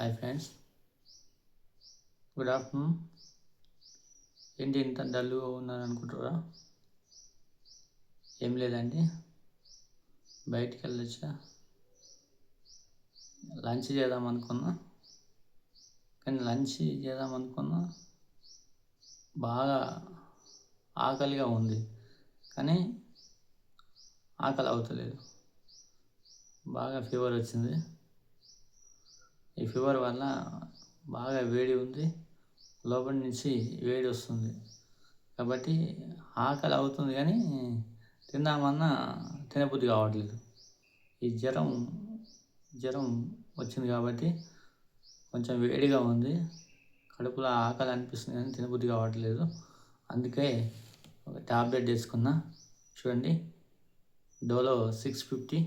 Hi friends, good afternoon. ఏంటి ఇంత డల్గా ఉన్నారు అనుకుంటారా? ఏం లేదండి, బయటికి వెళ్ళొచ్చా, లంచ్ చేద్దాం అనుకున్నా. కానీ లంచ్ చేద్దాం అనుకున్నా బాగా ఆకలిగా ఉంది, కానీ ఆకలి అవుతలేదు. బాగా ఫీవర్ వచ్చింది. ఈ ఫీవర్ వల్ల బాగా వేడి ఉంది, లోపల నుంచి వేడి వస్తుంది. కాబట్టి ఆకలి అవుతుంది, కానీ తిందామన్నా తినబుద్ధి కావట్లేదు. ఈ జ్వరం వచ్చింది కాబట్టి కొంచెం వేడిగా ఉంది, కడుపులో ఆకలి అనిపిస్తుంది, కానీ తినబుద్ధి కావట్లేదు. అందుకే ఒక ట్యాబ్లెట్ వేసుకున్నా. చూడండి, డోలో 650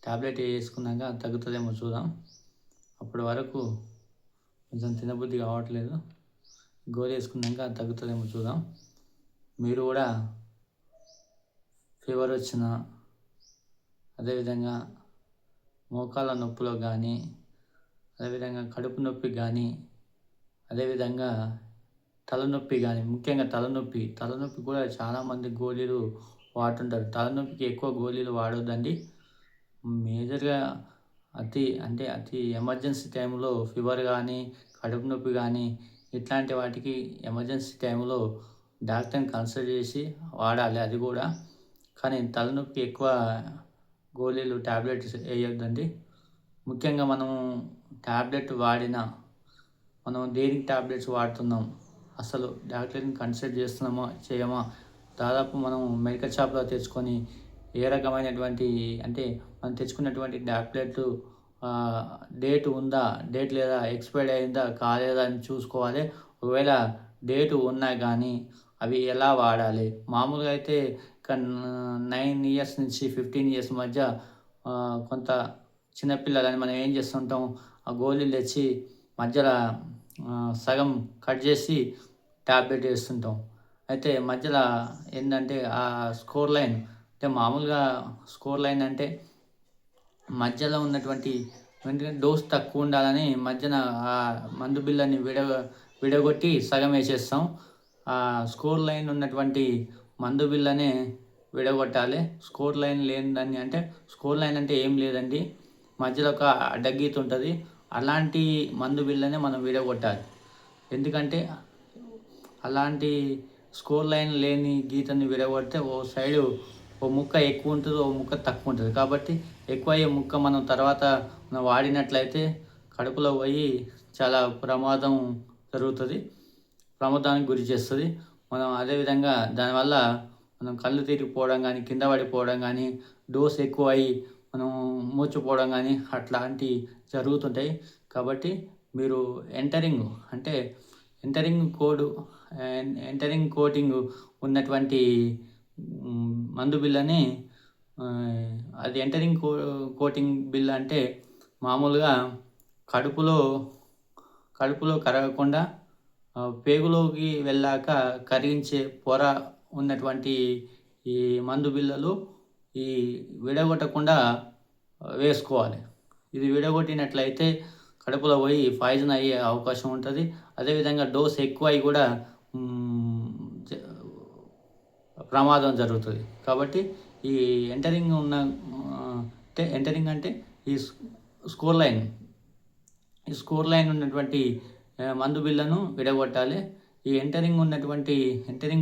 ట్యాబ్లెట్ వేసుకున్నాక తగ్గుతుందేమో చూద్దాం. అప్పటి వరకు కొంచెం తినబుద్ధి కావట్లేదు. గోళీ వేసుకున్నాక తగ్గుతుందేమో చూద్దాం. మీరు కూడా ఫీవర్ వచ్చిన, అదేవిధంగా మోకాళ్ళ నొప్పిలో కానీ, అదేవిధంగా కడుపు నొప్పి కానీ, అదేవిధంగా తలనొప్పి కానీ, ముఖ్యంగా తలనొప్పి కూడా చాలామంది గోళీలు వాడుతుంటారు. తలనొప్పికి ఎక్కువ గోళీలు వాడొద్దండి. మేజర్గా అతి ఎమర్జెన్సీ టైంలో ఫీవర్ కానీ, కడుపు నొప్పి కానీ, ఇట్లాంటి వాటికి ఎమర్జెన్సీ టైంలో డాక్టర్ని కన్సల్ట్ చేసి వాడాలి. అది కూడా, కానీ తలనొప్పి ఎక్కువ గోళీలు ట్యాబ్లెట్స్ వేయొద్దండి. ముఖ్యంగా మనం ట్యాబ్లెట్ వాడినా మనం దేనికి ట్యాబ్లెట్స్ వాడుతున్నాం, అసలు డాక్టర్ని కన్సల్ట్ చేస్తున్నామా చేయమా, దాదాపు మనం మెడికల్ షాప్లో తెచ్చుకొని ఏ రకమైనటువంటి మనం తెచ్చుకున్నటువంటి ట్యాబ్లెట్లు డేట్ ఉందా, డేట్ లేదా, ఎక్స్పైర్డ్ అయిందా కాలేదా అని చూసుకోవాలి. ఒకవేళ డేటు ఉన్నా కానీ అవి ఎలా వాడాలి. మామూలుగా అయితే 9 ఇయర్స్ నుంచి 15 ఇయర్స్ మధ్య కొంత చిన్నపిల్లలని మనం ఏం చేస్తుంటాం, ఆ గోళీలు తెచ్చి మధ్యలో సగం కట్ చేసి ట్యాబ్లెట్ వేస్తుంటాం. అయితే మధ్యలో ఏంటంటే ఆ స్కోర్ లైన్, మామూలుగా స్కోర్ లైన్ అంటే మధ్యలో ఉన్నటువంటి డోస్ తక్కువ ఉండాలని మధ్యన ఆ మందు బిల్లని విడగొట్టి సగం వేసేస్తాం. ఆ స్కోర్ లైన్ ఉన్నటువంటి మందు బిల్లనే విడగొట్టాలి. స్కోర్ లైన్ లేనిదాన్ని స్కోర్ లైన్ అంటే ఏం లేదండి, మధ్యలో ఒక అడ్డగీత ఉంటుంది. అలాంటి మందు బిల్లనే మనం విడగొట్టాలి. ఎందుకంటే అలాంటి స్కోర్ లైన్ లేని గీతని విడగొడితే ఓ సైడు ఓ ముక్క ఎక్కువ ఉంటుంది, ఓ ముక్క తక్కువ ఉంటుంది. కాబట్టి ఎక్కువ అయ్యే ముక్క మనం తర్వాత వాడినట్లయితే కడుపులో పోయి చాలా ప్రమాదం జరుగుతుంది, ప్రమాదానికి గురి చేస్తుంది. మనం అదేవిధంగా దానివల్ల మనం కళ్ళు తిరిగిపోవడం కానీ, కింద పడిపోవడం కానీ, డోస్ ఎక్కువ అయ్యి మనం మూర్చిపోవడం కానీ అట్లాంటివి జరుగుతుంటాయి. కాబట్టి మీరు ఎంటరింగ్ కోటింగ్ ఉన్నటువంటి మందు బిల్లని, అది ఎంటరింగ్ కోటింగ్ బిల్ అంటే మామూలుగా కడుపులో కరగకుండా పేగులోకి వెళ్ళాక కరిగించే పొర ఉన్నటువంటి ఈ మందు బిళ్ళలు ఈ విడగొట్టకుండా వేసుకోవాలి. ఇది విడగొట్టినట్లయితే కడుపులో పోయి పాయిజన్ అయ్యే అవకాశం ఉంటుంది. అదేవిధంగా డోస్ ఎక్కువ అయి కూడా ప్రమాదం జరుగుతుంది. కాబట్టి ఈ ఎంటరింగ్ అంటే ఈ స్కోర్ లైన్ ఉన్నటువంటి మందు బిళ్ళను విడగొట్టాలి. ఈ ఎంటరింగ్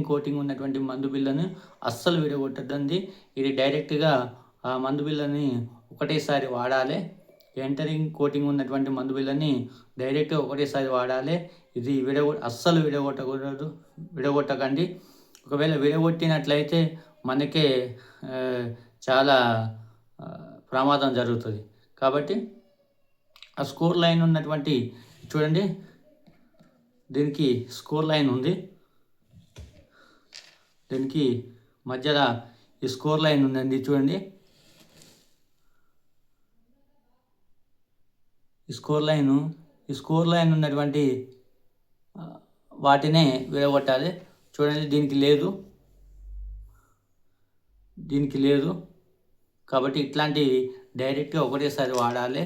కోటింగ్ ఉన్నటువంటి మందు బిళ్ళను అస్సలు విడగొట్టద్దండి. ఇది డైరెక్ట్గా ఆ మందు బిళ్ళని ఒకటేసారి వాడాలి. ఎంటరింగ్ కోటింగ్ ఉన్నటువంటి మందు బిళ్ళని డైరెక్ట్గా ఒకటేసారి వాడాలి. ఇది అస్సలు విడగొట్టకండి. ఒకవేళ విడగొట్టినట్లయితే మనకే చాలా ప్రమాదం జరుగుతుంది. కాబట్టి ఆ స్కోర్ లైన్ ఉన్నటువంటి, చూడండి, దీనికి స్కోర్ లైన్ ఉంది, దీనికి మధ్యలో ఈ స్కోర్ లైన్ ఉందండి. చూడండి, ఈ స్కోర్ లైన్ ఉన్నటువంటి వాటినే విడగొట్టాలి. చూడండి, దీనికి లేదు. కాబట్టి ఇట్లాంటివి డైరెక్ట్గా ఒకటేసారి వాడాలి.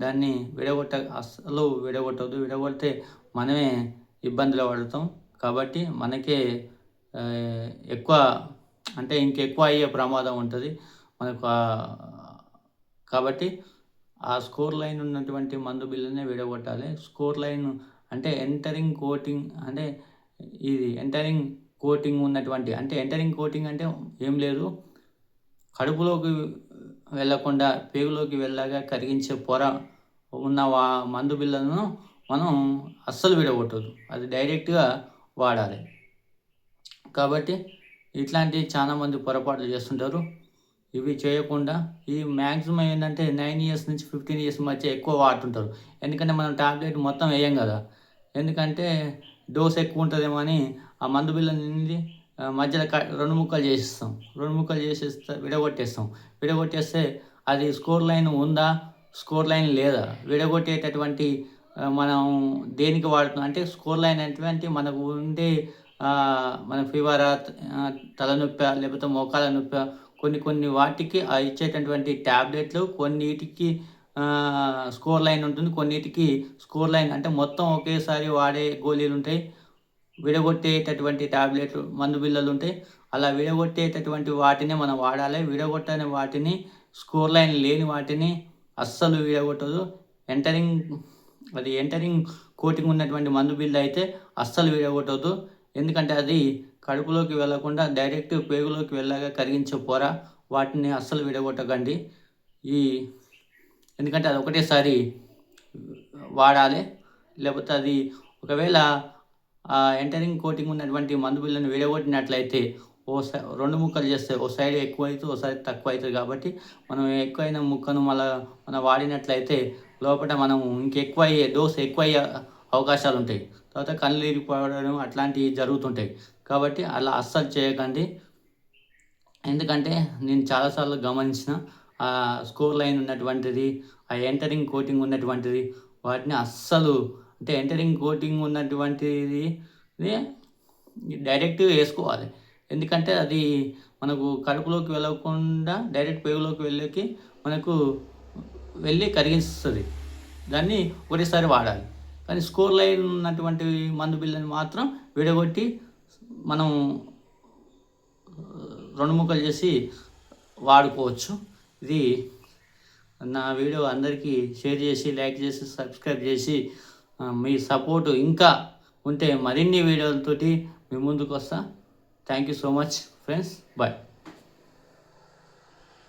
దాన్ని అస్సలు విడగొట్టొద్దు. విడగొడితే మనమే ఇబ్బందులు పడతాం. కాబట్టి మనకే ఎక్కువ అంటే ఇంకెక్కువ అయ్యే ప్రమాదం ఉంటుంది మనకు. కాబట్టి ఆ స్కోర్ లైన్ ఉన్నటువంటి మందు బిళ్ళనే విడగొట్టాలి. స్కోర్ లైన్ అంటే ఎంటరింగ్ కోటింగ్ అంటే ఇది ఎంటరింగ్ కోటింగ్ ఉన్నటువంటి అంటే ఎంటరింగ్ కోటింగ్ అంటే ఏం లేదు, కడుపులోకి వెళ్ళకుండా పేగులోకి వెళ్ళగా కరిగించే పొర ఉన్న మందు బిళ్ళను మనం అస్సలు విడగొట్టొద్దు. అది డైరెక్ట్గా వాడాలి. కాబట్టి ఇట్లాంటి చాలామంది పొరపాట్లు చేస్తుంటారు. ఇవి చేయకుండా ఈ మ్యాక్సిమం ఏంటంటే 9 ఇయర్స్ నుంచి 15 ఇయర్స్ మధ్య ఎక్కువ వాడుతుంటారు. ఎందుకంటే మనం టాబ్లెట్ మొత్తం వేయం కదా. ఎందుకంటే డోస్ ఎక్కువ ఉంటుందేమో అని ఆ మందు బిళ్ళని మధ్యలో 2 ముక్కలు చేసేస్తాం. 2 ముక్కలు చేసేస్తే విడగొట్టేస్తే అది స్కోర్ లైన్ ఉందా, స్కోర్ లైన్ లేదా, విడగొట్టేటటువంటి మనం దేనికి వాడుతున్నాం అంటే స్కోర్ లైన్ అనేటువంటి మనకు ఉండే మన ఫీవరా, తలనొప్పి లేకపోతే మోకాల నొప్పి కొన్ని వాటికి ఇచ్చేటటువంటి ట్యాబ్లెట్లు కొన్నిటికి స్కోర్ లైన్ ఉంటుంది, కొన్నిటికి స్కోర్ లైన్ అంటే మొత్తం ఒకేసారి వాడే గోళీలు ఉంటాయి, విడగొట్టేటటువంటి ట్యాబ్లెట్లు మందు బిళ్ళలు ఉంటాయి. అలా విడగొట్టేటటువంటి వాటిని మనం వాడాలి. విడగొట్టని వాటిని స్కోర్ లైన్ లేని వాటిని అస్సలు విడగొట్టదు. ఎంటరింగ్ కోటింగ్ ఉన్నటువంటి మందు బిళ్ళ అయితే అస్సలు విడగొట్టదు. ఎందుకంటే అది కడుపులోకి వెళ్ళకుండా డైరెక్ట్ పేగులోకి వెళ్ళగా కరిగించే పొర, వాటిని అస్సలు విడగొట్టకండి. ఎందుకంటే అది ఒకటేసారి వాడాలి. లేకపోతే అది ఒకవేళ ఎంటరింగ్ కోటింగ్ ఉన్నటువంటి మందు బిళ్ళను విడగొట్టినట్లయితే 2 ముక్కలు చేస్తే ఓ సైడ్ ఎక్కువ అవుతుంది, ఓ సైడ్ తక్కువ అవుతుంది. కాబట్టి మనం ఎక్కువైన ముక్కను మనం వాడినట్లయితే లోపల మనం ఇంకెక్కువ అయ్యే డోస్ ఎక్కువ అయ్యే అవకాశాలు ఉంటాయి. తర్వాత కళ్ళు ఇరిగిపోవడం అట్లాంటివి జరుగుతుంటాయి. కాబట్టి అలా అస్సలు చేయకండి. ఎందుకంటే నేను చాలాసార్లు గమనించిన ఆ స్కోర్ లైన్ ఉన్నటువంటిది, ఆ ఎంటరింగ్ కోటింగ్ ఉన్నటువంటిది వాటిని అస్సలు అంటే ఎంటరింగ్ కోటింగ్ ఉన్నటువంటిది డైరెక్ట్గా వేసుకోవాలి. ఎందుకంటే అది మనకు కడుపులోకి వెళ్ళకుండా డైరెక్ట్ పేగులోకి మనకు వెళ్ళి కరిగిస్తుంది. దాన్ని ఒకటేసారి వాడాలి. కానీ స్కోర్ లైన్ ఉన్నటువంటి మందు బిళ్ళని మాత్రం విడగొట్టి మనం 2 ముక్కలు చేసి వాడుకోవచ్చు. ఇది నా వీడియో అందరికీ షేర్ చేసి, లైక్ చేసి, సబ్స్క్రైబ్ చేసి మీ సపోర్టు ఇంకా ఉంటే మరిన్ని వీడియోలతోటి మీ ముందుకు వస్తా. Thank you so much friends. Bye.